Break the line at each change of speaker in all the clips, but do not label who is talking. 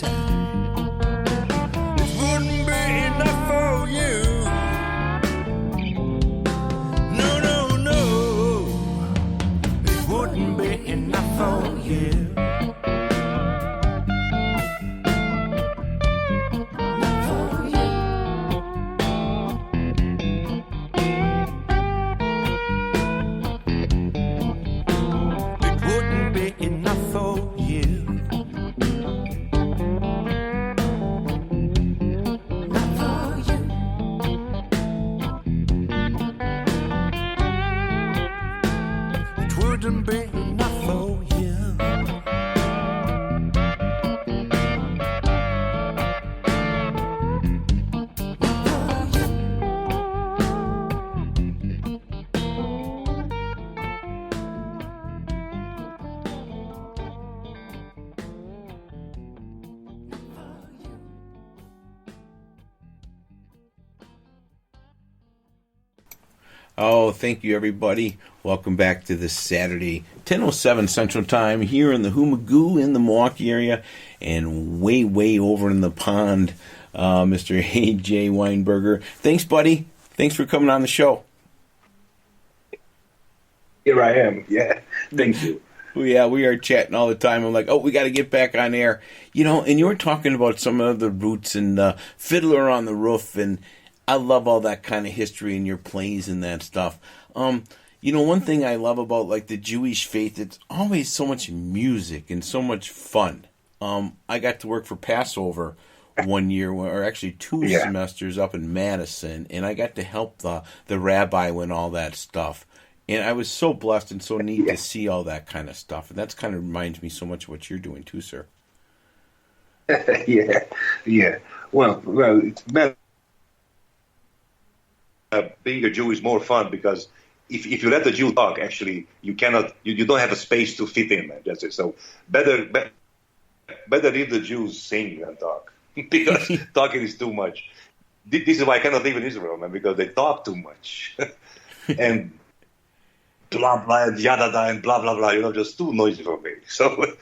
time. It wouldn't be enough for you. No, no, no. It wouldn't be enough for you.
Oh, thank you, everybody. Welcome back to this Saturday, 10:07 Central Time, here in the Humagoo in the Milwaukee area, and way, way over in the pond, Mr. A.J. Weinberger. Thanks, buddy. Thanks for coming on the show.
Here I am. Yeah, thank you.
Yeah, we are chatting all the time. I'm like, oh, we got to get back on air. You know, and you were talking about some of the roots and Fiddler on the Roof, and I love all that kind of history and your plays and that stuff. You know, one thing I love about like the Jewish faith, it's always so much music and so much fun. I got to work for Passover one year, or actually two semesters up in Madison, and I got to help the rabbi with all that stuff. And I was so blessed and so neat to see all that kind of stuff. And that's kind of reminds me so much of what you're doing too, sir.
Yeah. Well, it's better. Being a Jew is more fun because if you let the Jew talk, actually, you cannot, you don't have a space to fit in. That's it. So better leave the Jews sing than talk because talking is too much. This is why I cannot live in Israel, man, because they talk too much and blah blah yada and blah blah blah. You know, just too noisy for me. So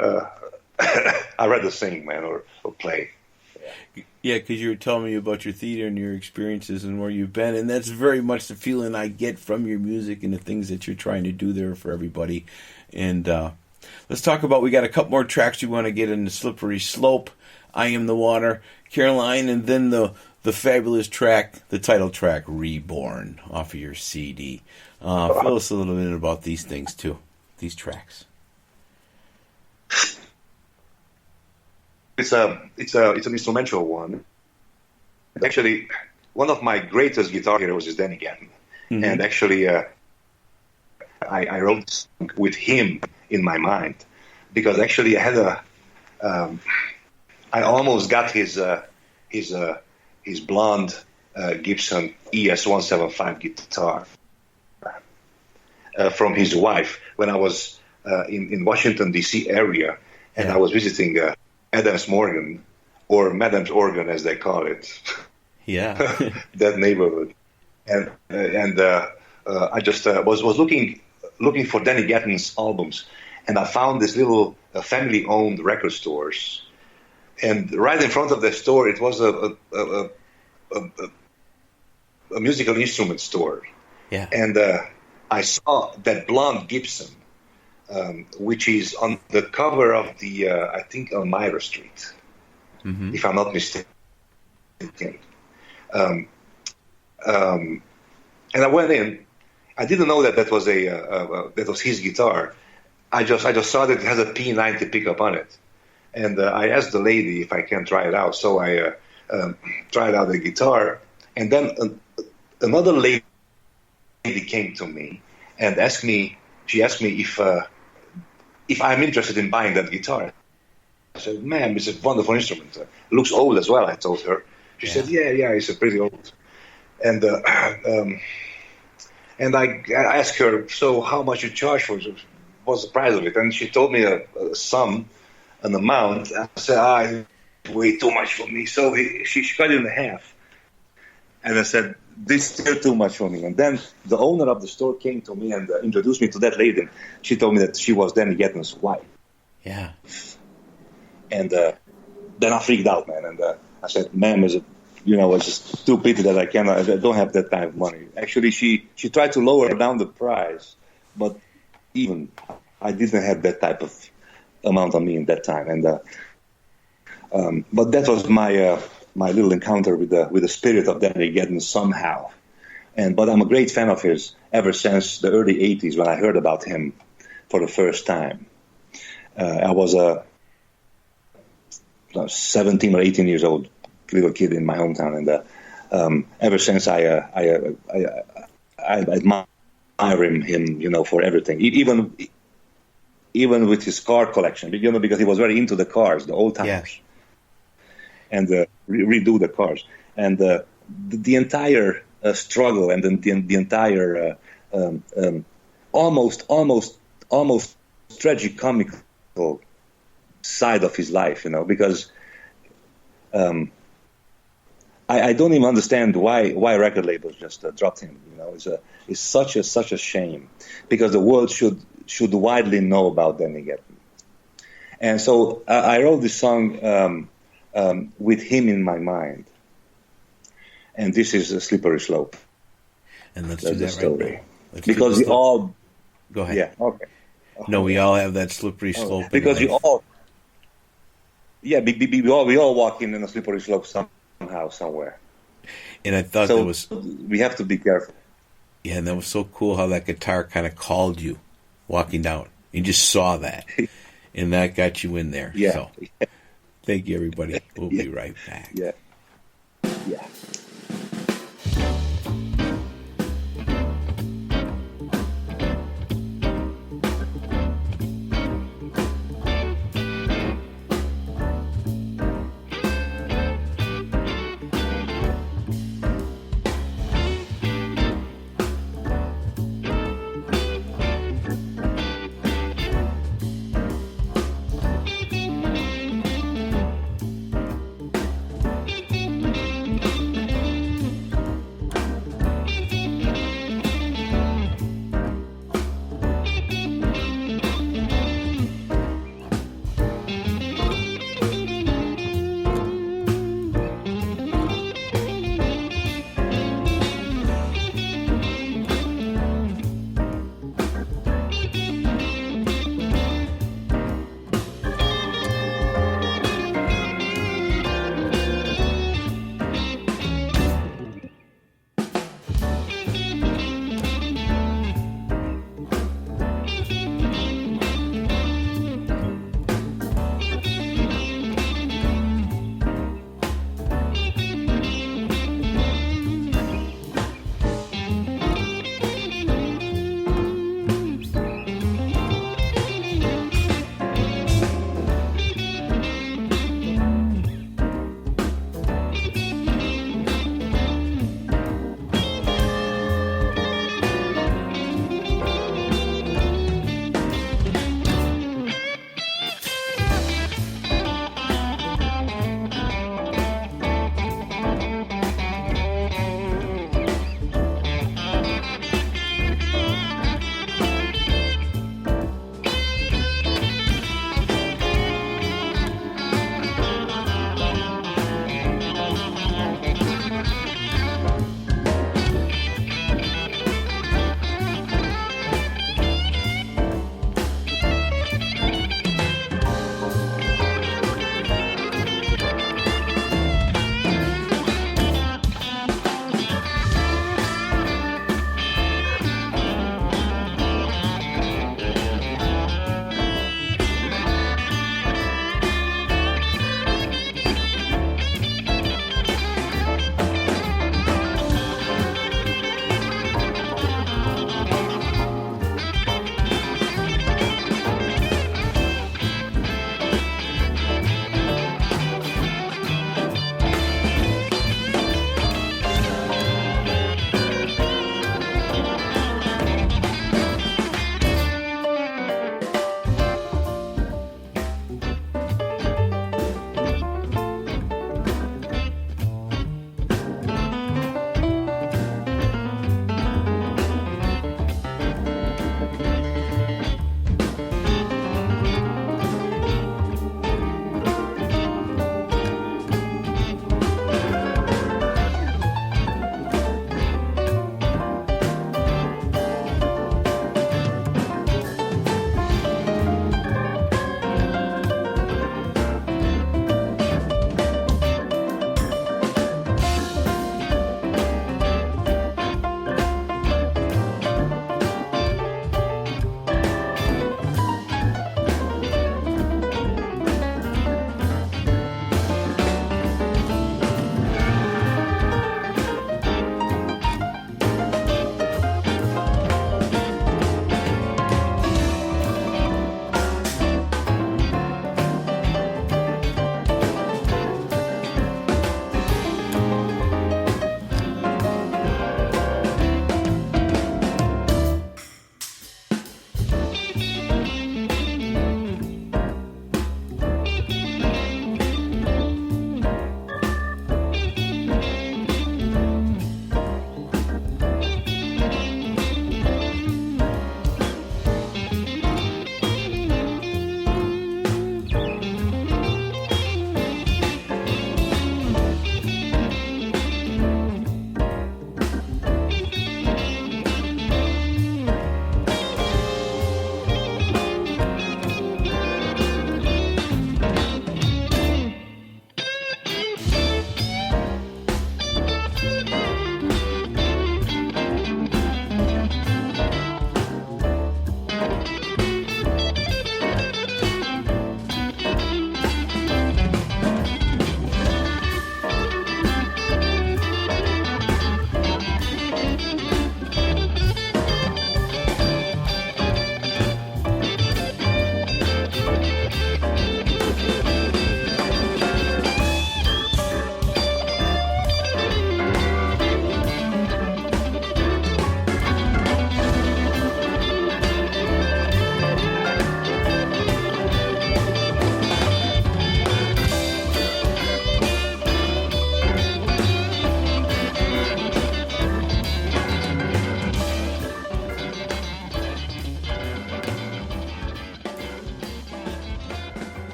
I rather sing, man, or play.
Yeah, because you were telling me about your theater and your experiences and where you've been, and that's very much the feeling I get from your music and the things that you're trying to do there for everybody. And let's talk about, we got a couple more tracks we want to get in. The Slippery Slope, I Am the Water, Caroline, and then the fabulous track, the title track, Reborn, off of your CD. Fill us a little bit about these things too, these tracks.
It's an instrumental one. Actually, one of my greatest guitar heroes is Danny Gatton, and actually, I wrote this with him in my mind because actually I had I almost got his blonde Gibson ES-175 guitar from his wife when I was in Washington D.C. area, and I was visiting. Adams Morgan, or Madam's Organ as they call it.
Yeah.
That neighborhood. And I just was looking for Danny Gatton's albums, and I found this little family-owned record stores. And right in front of the store, it was a musical instrument store.
Yeah.
And I saw that blonde Gibson, which is on the cover of the, I think, Elmira Street, if I'm not mistaken. And I went in. I didn't know that was that was his guitar. I just saw that it has a P90 pickup on it, and I asked the lady if I can try it out. So I tried out the guitar, and then another lady came to me and asked me. She asked me if I'm interested in buying that guitar. I said, "Ma'am, it's a wonderful instrument. It looks old as well," I told her. She said, yeah, it's pretty old. And I asked her, so how much you charge for it? What's the price of it? And she told me a sum, an amount. I said, way too much for me. So she cut it in half. And I said, this is still too much for me. And then the owner of the store came to me and introduced me to that lady. She told me that she was Danny Gatton's wife.
Yeah.
And then I freaked out, man, and I said, "Ma'am, is it?" It's just too pity that I don't have that kind of money. Actually, she tried to lower down the price, but even I didn't have that type of amount on me in that time. And but that was my little encounter with the spirit of Danny Gedden somehow. But I'm a great fan of his ever since the early '80s when I heard about him for the first time. I was a 17 or 18 years old little kid in my hometown, and ever since I admire him, for everything, even with his car collection, because he was very into the cars, the old timers, and redo the cars, and the entire struggle and the entire almost tragicomical side of his life, because. I don't even understand why record labels just dropped him. It's such a shame, because the world should widely know about Danny Gedden. And so I wrote this song with him in my mind, and this is a Slippery Slope.
And let's
That's
do that
the story.
right now.
Because we all
go ahead.
Yeah. Okay.
No, we all have that slippery slope.
Because we all we all walk in a slippery slope somehow, somewhere.
And I thought
we have to be careful.
Yeah, and that was so cool how that guitar kind of called you walking down. You just saw that, and that got you in there.
Yeah.
So, thank you, everybody. We'll be right back.
Yeah. Yeah.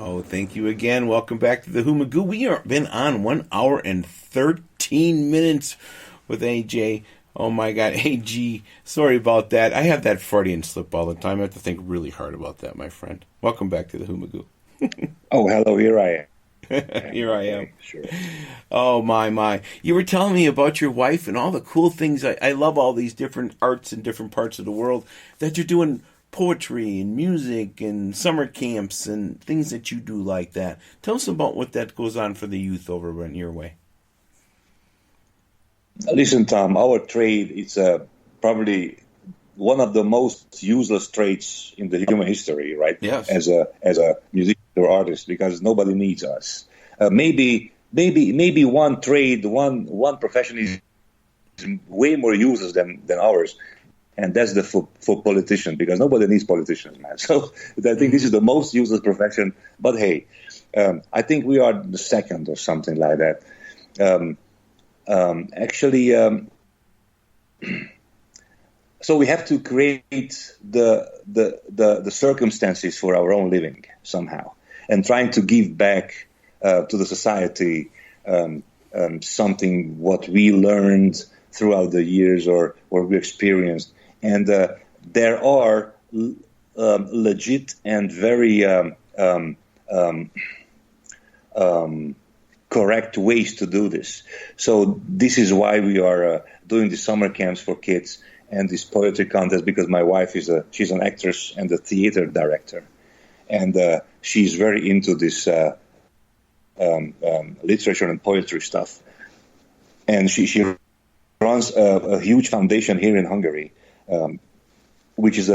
Oh, thank you again. Welcome back to the Humagoo. We have been on 1 hour and 13 minutes with AJ. Oh my God, AG. Sorry about that. I have that Freudian slip all the time. I have to think really hard about that, my friend. Welcome back to the Humagoo.
Oh, hello, here I am.
Here I am.
Sure.
Oh, my. You were telling me about your wife and all the cool things. I love all these different arts in different parts of the world that you're doing poetry and music and summer camps and things that you do like that. Tell us about what that goes on for the youth over in your way.
Listen, Tom, our trade is probably one of the most useless trades in the human history, right?
Yes.
As a musician or artist, because nobody needs us. Maybe one trade, one profession is way more useless than ours, and that's for politicians, because nobody needs politicians, man. So I think this is the most useless profession. But hey, I think we are the second or something like that. So we have to create the circumstances for our own living somehow, and trying to give back to the society something what we learned throughout the years or we experienced. And there are legit and very correct ways to do this. So this is why we are doing the summer camps for kids and this poetry contest, because my wife she's an actress and a theater director, and she's very into this literature and poetry stuff, and she runs a huge foundation here in Hungary, which is